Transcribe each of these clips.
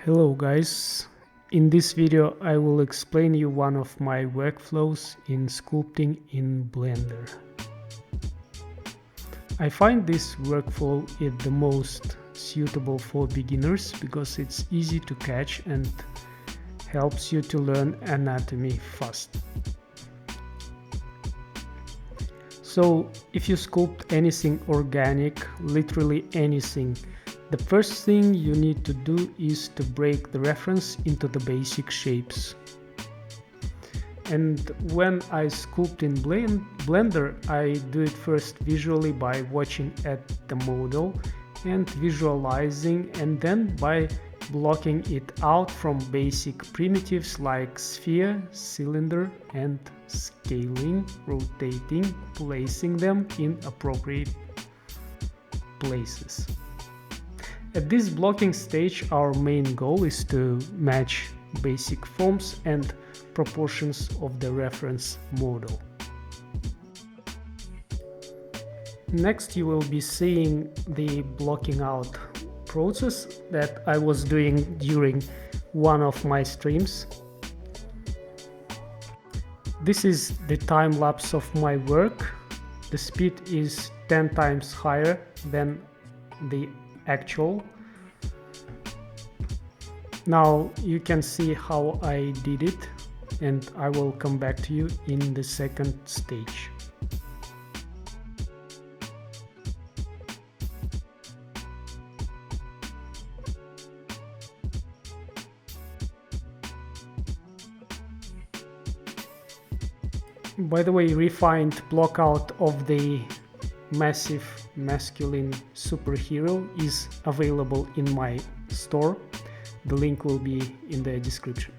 Hello guys, in this video I will explain you one of my workflows in sculpting in Blender. I find this workflow is the most suitable for beginners because it's easy to catch and helps you to learn anatomy fast. So if you sculpt anything organic, literally anything, the first thing you need to do is to break the reference into the basic shapes. And when I sculpt in Blender, I do it first visually by watching at the model and visualizing, and then by blocking it out from basic primitives like sphere, cylinder, and scaling, rotating, placing them in appropriate places. At this blocking stage, our main goal is to match basic forms and proportions of the reference model. Next, you will be seeing the blocking out process that I was doing during one of my streams. This is the time lapse of my work. The speed is 10 times higher than the actual. Now you can see how I did it, and I will come back to you in the second stage. By the way, refined blockout of the massive masculine superhero is available in my store. The link will be in the description.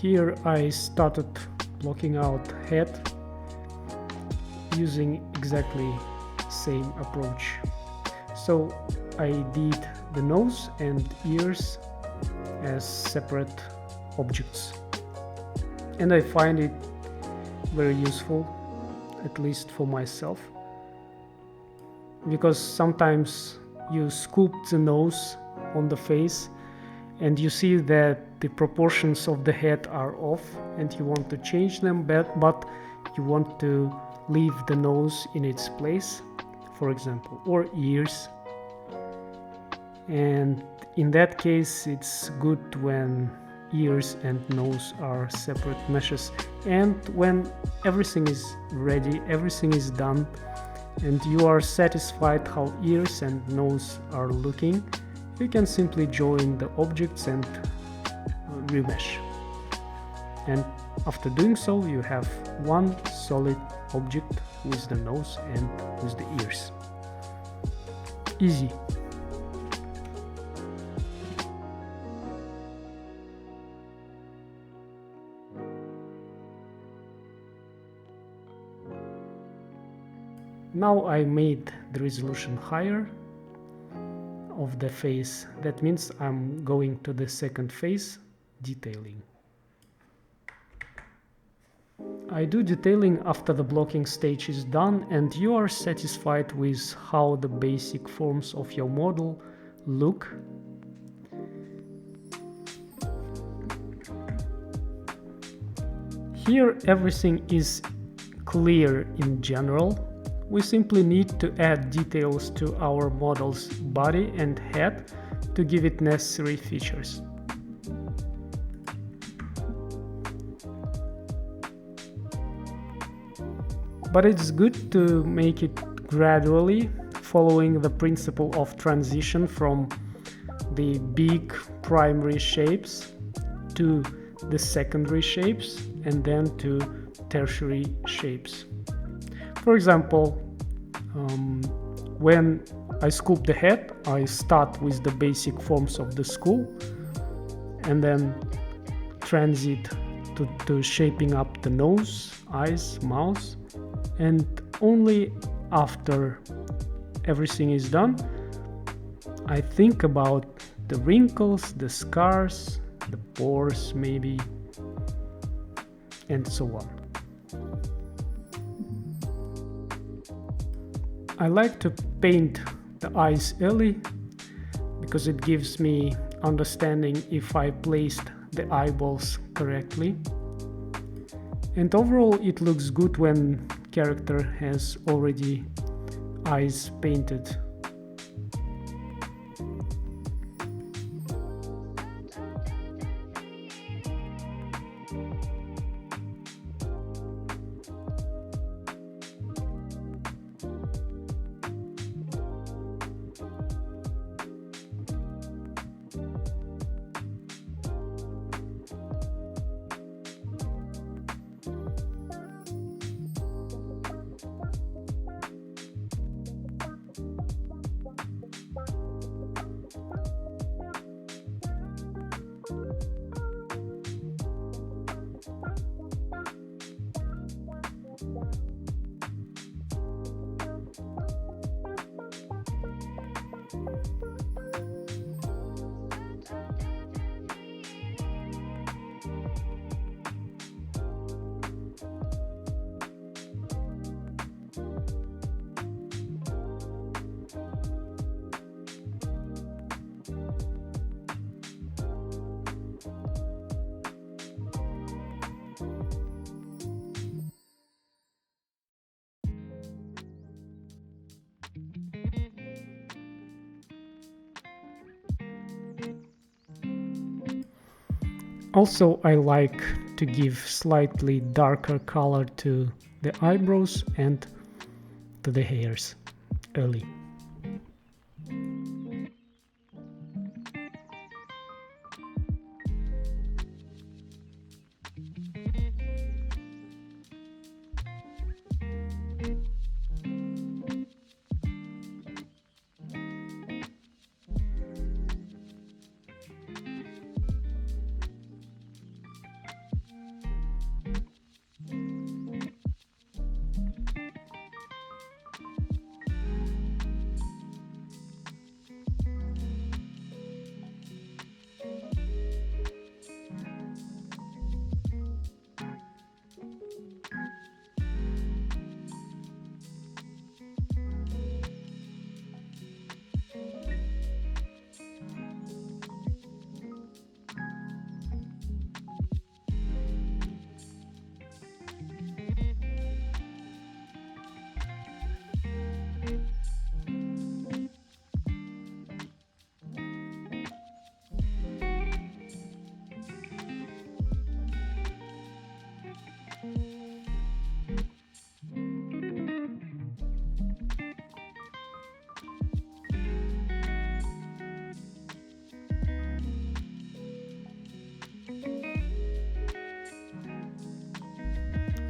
here I started blocking out head using exactly same approach. So I did the nose and ears as separate objects, and I find it very useful, at least for myself, because sometimes you sculpt the nose on the face and you see that the proportions of the head are off and you want to change them, but you want to leave the nose in its place, for example, or ears. And in that case it's good when ears and nose are separate meshes, and when everything is ready, everything is done, and you are satisfied how ears and nose are looking, you can simply join the objects and remesh. And after doing so, you have one solid object with the nose and with the ears. Easy. Now I made the resolution higher of the face. That means I'm going to the second phase, detailing. I do detailing after the blocking stage is done and you are satisfied with how the basic forms of your model look. Here everything is clear in general. We simply need to add details to our model's body and head to give it necessary features. But it's good to make it gradually, following the principle of transition from the big primary shapes to the secondary shapes and then to tertiary shapes. For example, when I sculpt the head, I start with the basic forms of the skull and then transit to shaping up the nose, eyes, mouth, and only after everything is done, I think about the wrinkles, the scars, the pores maybe, and so on. I like to paint the eyes early because it gives me understanding if I placed the eyeballs correctly. And overall it looks good when character has already eyes painted. Also, I like to give slightly darker color to the eyebrows and to the hairs early.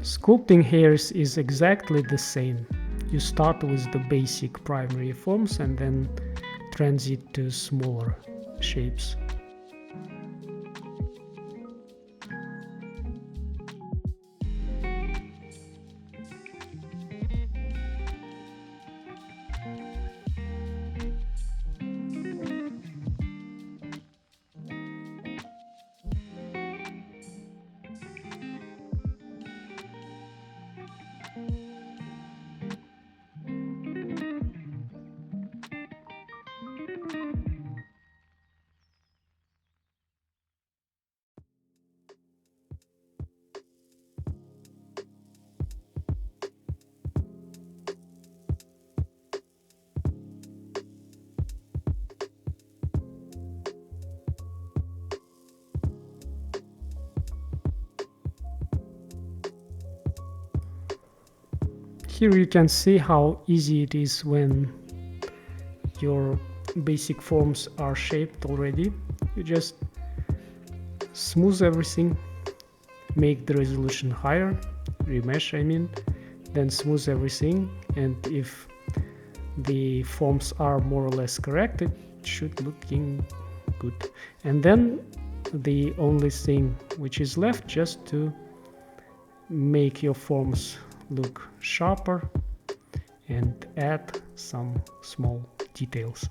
Sculpting hairs is exactly the same. You start with the basic primary forms and then transit to smaller shapes. Here you can see how easy it is when your basic forms are shaped already. You just smooth everything, make the resolution higher, remesh I mean, then smooth everything, and if the forms are more or less correct, it should looking good. And then the only thing which is left just to make your forms look sharper and add some small details.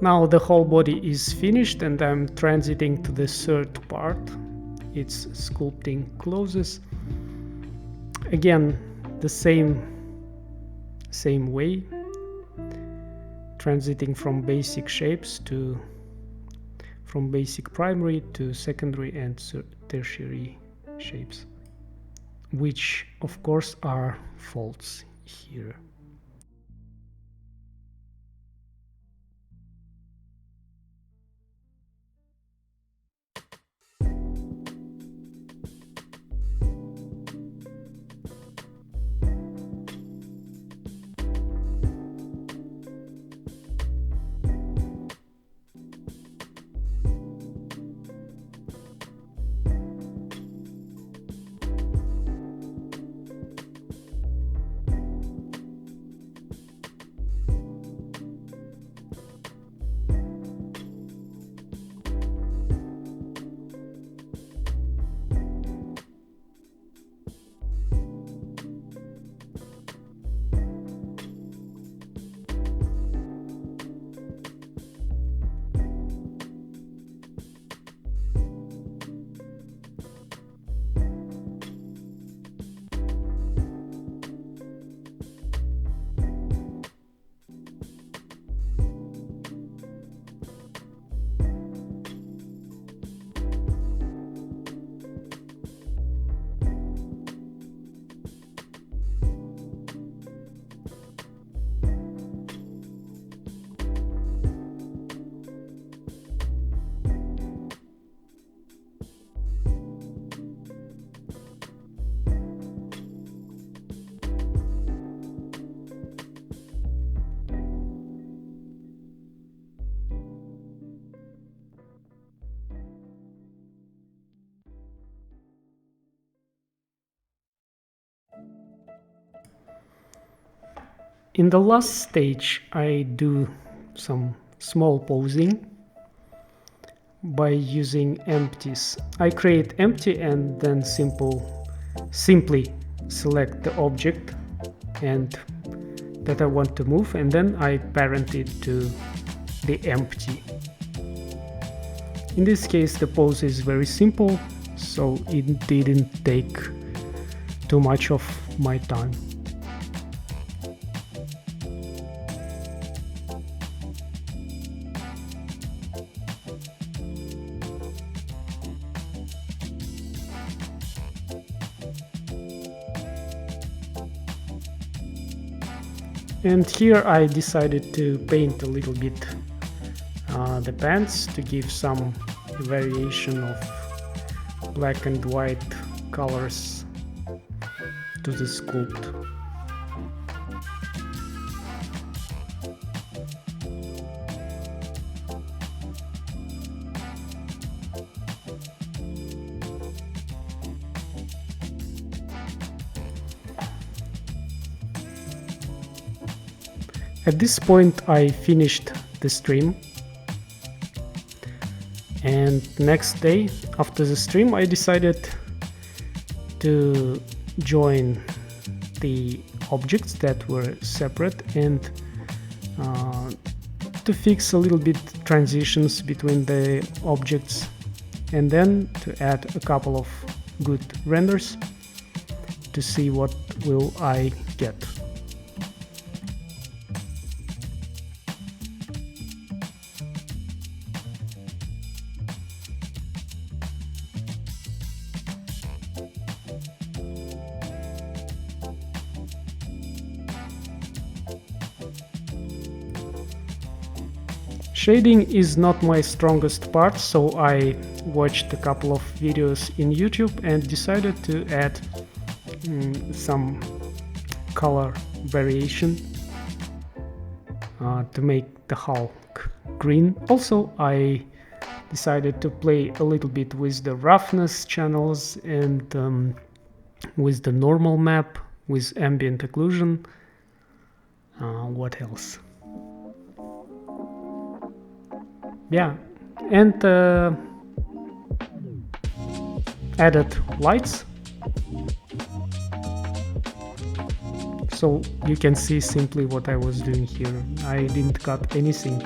Now the whole body is finished and I'm transiting to the third part. It's sculpting clothes. Again, the same way, transiting from basic shapes to from basic primary to secondary and tertiary shapes, which of course are folds here. In the last stage, I do some small posing by using empties. I create empty and then simply select the object and that I want to move, and then I parent it to the empty. In this case, the pose is very simple, so it didn't take too much of my time. And here I decided to paint a little bit the pants to give some variation of black and white colors to the sculpt. At this point I finished the stream, and next day after the stream I decided to join the objects that were separate and to fix a little bit transitions between the objects, and then to add a couple of good renders to see what will I get. Shading is not my strongest part, so I watched a couple of videos in YouTube and decided to add some color variation to make the Hulk green. Also, I decided to play a little bit with the roughness channels and with the normal map, with ambient occlusion. What else? Yeah, and added lights, so you can see simply what I was doing here. I didn't cut anything.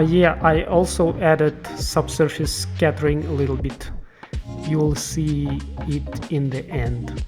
Yeah, I also added subsurface scattering a little bit. You'll see it in the end,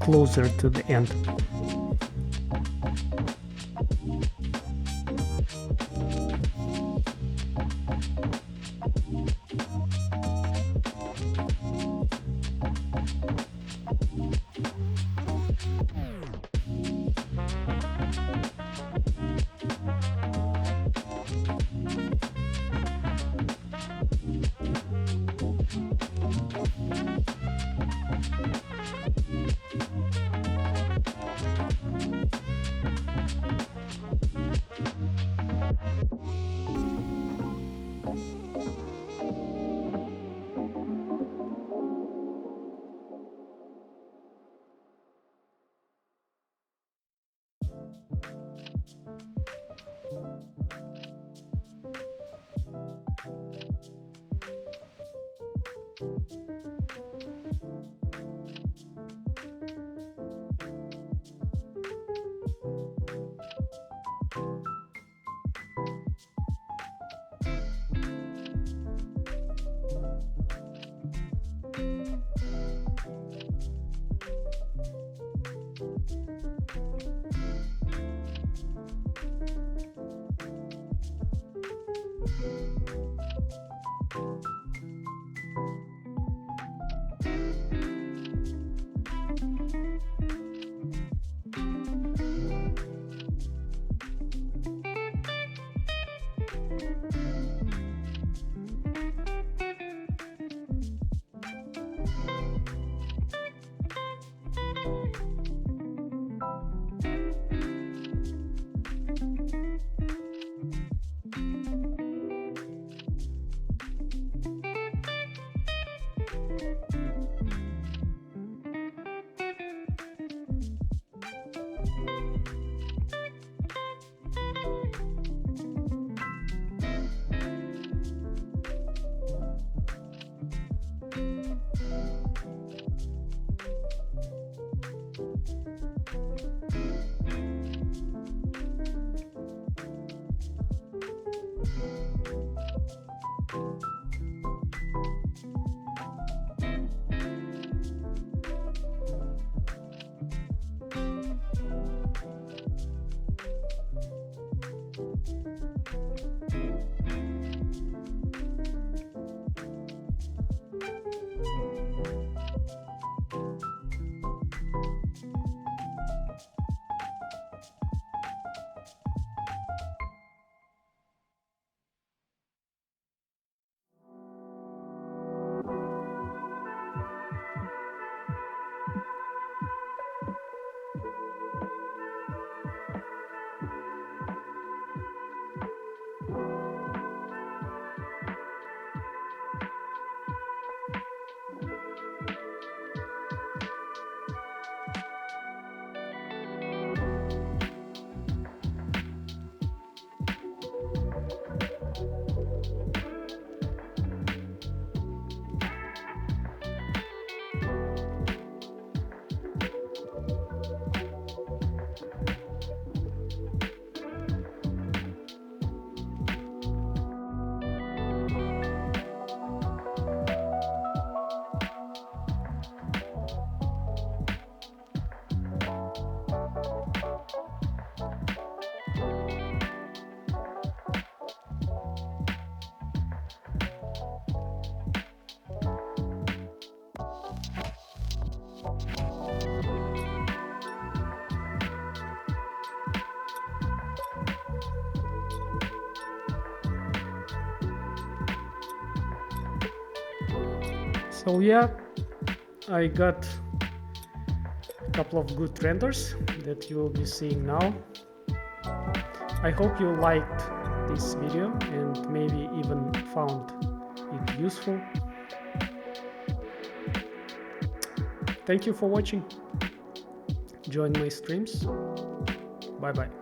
closer to the end. So yeah, I got a couple of good renders that you will be seeing now. I hope you liked this video and maybe even found it useful. Thank you for watching. Join my streams. Bye bye.